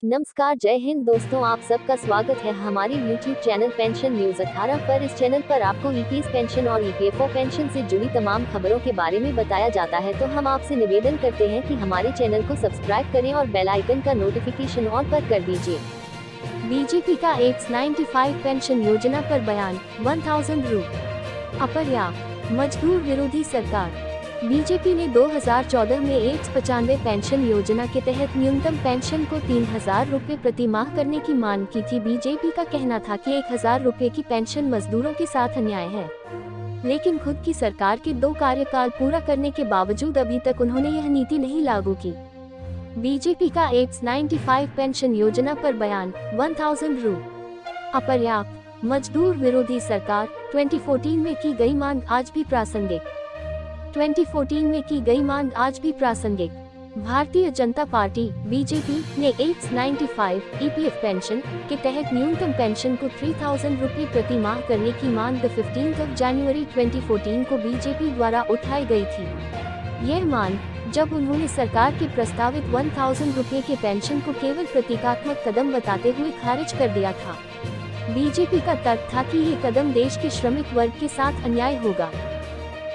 नमस्कार, जय हिंद दोस्तों, आप सबका स्वागत है हमारे YouTube चैनल पेंशन न्यूज 18 पर। इस चैनल पर आपको ईपीएस पेंशन और ईपीएफओ पेंशन से जुड़ी तमाम खबरों के बारे में बताया जाता है। तो हम आपसे निवेदन करते हैं कि हमारे चैनल को सब्सक्राइब करें और बेल आइकन का नोटिफिकेशन ऑन पर कर दीजिए। बीजेपी का X95 पेंशन योजना पर बयान, 1000 रु अपर्याप्त, मजदूर विरोधी सरकार। बीजेपी ने 2014 में X95 पेंशन योजना के तहत न्यूनतम पेंशन को 3000 रुपये प्रति माह करने की मांग की थी। बीजेपी का कहना था कि 1000 रुपये की पेंशन मजदूरों के साथ अन्याय है, लेकिन खुद की सरकार के 2 कार्यकाल पूरा करने के बावजूद अभी तक उन्होंने यह नीति नहीं लागू की। बीजेपी का X95 पेंशन योजना पर बयान, 1000 रु अपर्याप्त, मजदूर विरोधी सरकार। 2014 में की गई मांग आज भी प्रासंगिक। 2014 में की गई मांग आज भी प्रासंगिक। भारतीय जनता पार्टी बीजेपी ने X95 ईपीएफ पेंशन के तहत न्यूनतम पेंशन को 3000 रुपये प्रति माह करने की मांग 15 जनवरी 2014 को बीजेपी द्वारा उठाई गई थी। यह मांग जब उन्होंने सरकार के प्रस्तावित 1000 रुपये के पेंशन को केवल प्रतीकात्मक कदम बताते हुए खारिज कर दिया था। बीजेपी का तर्क था कि ये कदम देश के श्रमिक वर्ग के साथ अन्याय होगा।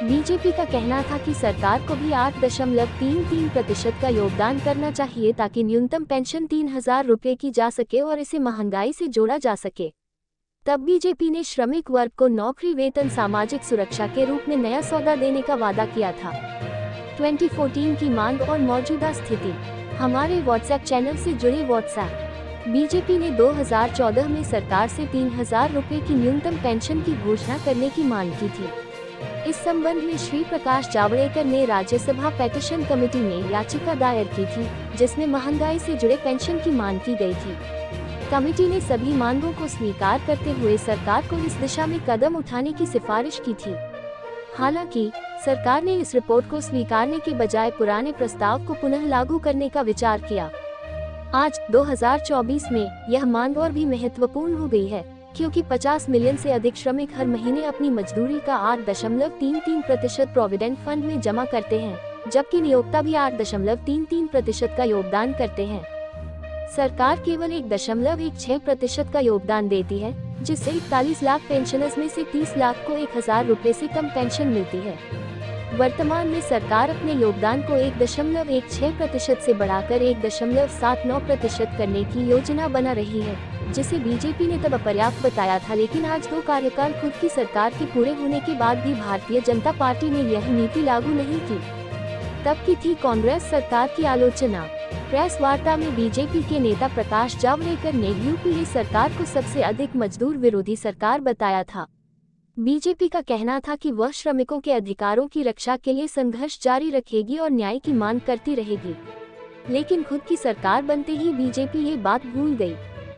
बीजेपी का कहना था कि सरकार को भी 8.33% का योगदान करना चाहिए ताकि न्यूनतम पेंशन 3000 रुपये की जा सके और इसे महंगाई से जोड़ा जा सके। तब बीजेपी ने श्रमिक वर्ग को नौकरी, वेतन, सामाजिक सुरक्षा के रूप में नया सौदा देने का वादा किया था। 2014 की मांग और मौजूदा स्थिति। हमारे व्हाट्सएप चैनल से जुड़े व्हाट्सएप। बीजेपी ने 2014 में सरकार से 3000 रुपये की न्यूनतम पेंशन की घोषणा करने की मांग की थी। इस संबंध में श्री प्रकाश जावड़ेकर ने राज्यसभा पेटिशन कमेटी में याचिका दायर की थी, जिसमें महंगाई से जुड़े पेंशन की मांग की गई थी। कमेटी ने सभी मांगों को स्वीकार करते हुए सरकार को इस दिशा में कदम उठाने की सिफारिश की थी। हालांकि सरकार ने इस रिपोर्ट को स्वीकारने के बजाय पुराने प्रस्ताव को पुनः लागू करने का विचार किया। आज 2024 में यह मांग और भी महत्वपूर्ण हो गई है, क्योंकि 50 मिलियन से अधिक श्रमिक हर महीने अपनी मजदूरी का 8.33% प्रोविडेंट फंड में जमा करते हैं, जबकि नियोक्ता भी 8.33% का योगदान करते हैं। सरकार केवल 1.16% का योगदान देती है, जिससे 41 लाख पेंशनर्स में से 30 लाख को 1000 रुपये से कम पेंशन मिलती है। वर्तमान में सरकार अपने योगदान को 1.16% से बढ़ाकर 1.79% करने की योजना बना रही है, जिसे बीजेपी ने तब अपर्याप्त बताया था। लेकिन आज 2 कार्यकाल खुद की सरकार के पूरे होने के बाद भी भारतीय जनता पार्टी ने यह नीति लागू नहीं की। तब की थी कांग्रेस सरकार की आलोचना। प्रेस वार्ता में बीजेपी के नेता प्रकाश जावड़ेकर ने यूपीए सरकार को सबसे अधिक मजदूर विरोधी सरकार बताया था। बीजेपी का कहना था कि वह श्रमिकों के अधिकारों की रक्षा के लिए संघर्ष जारी रखेगी और न्याय की मांग करती रहेगी, लेकिन खुद की सरकार बनते ही बीजेपी ये बात भूल गई।